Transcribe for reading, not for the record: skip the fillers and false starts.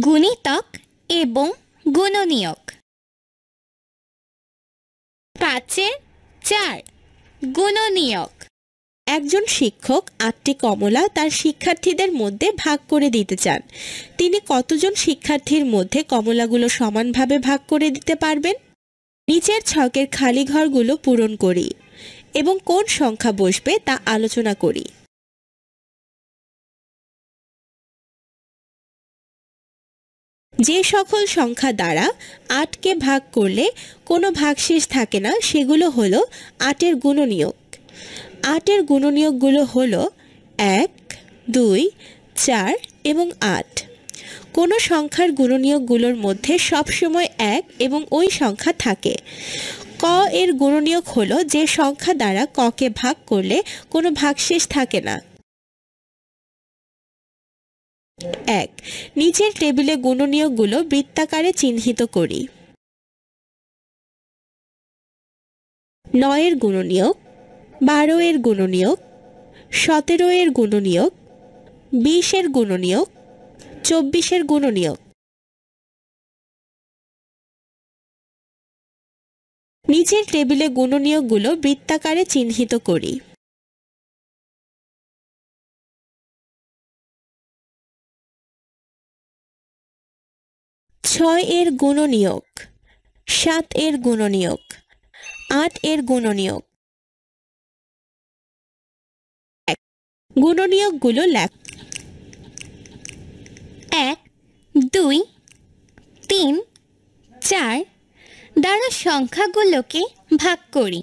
গুণিতক এবং গুণনীয়ক। 5-4 গুণনীয়ক। একজন শিক্ষক 8টি কমলা তার শিক্ষার্থীদের মধ্যে ভাগ করে দিতে চান। তিনি কতজন শিক্ষার্থীর মধ্যে কমলাগুলো সমানভাবে ভাগ করে দিতে পারবেন? নিচের ছকের খালি ঘরগুলো পূরণ করি এবং কোন সংখ্যা বসবে তা আলোচনা করি। যে সকল সংখ্যা দ্বারা 8কে ভাগ করলে কোনো ভাগশেষ থাকে না সেগুলো হলো 8-এর গুণনীয়ক। 8-এর গুণনীয়কগুলো হলো 1, 2, 4 এবং 8। কোনো সংখ্যার গুণনীয়কগুলোর মধ্যে সবসময় 1 এবং ওই সংখ্যা থাকে। ক এর গুণনীয়ক হলো যে সংখ্যা দ্বারা ককে ভাগ করলে কোনো ভাগশেষ থাকে না। 1 নিচের টেবিলে গুণনীয়কগুলো বৃত্তাকারে চিহ্নিত করি। 9 এর গুণনীয়ক, 12 এর গুণনীয়ক, 17 এর গুণনীয়ক, 20 এর গুণনীয়ক, 24 এর গুণনীয়ক। নিচের টেবিলে গুণনীয়কগুলো বৃত্তাকারে চিহ্নিত করি। 6 এর গুণনীয়ক, 7 এর গুণনীয়ক, 8 এর গুণনীয়ক। গুণনীয়কগুলো লেখ। 1, 2, 3, 4 দ্বারা সংখ্যাগুলোকে ভাগ করি।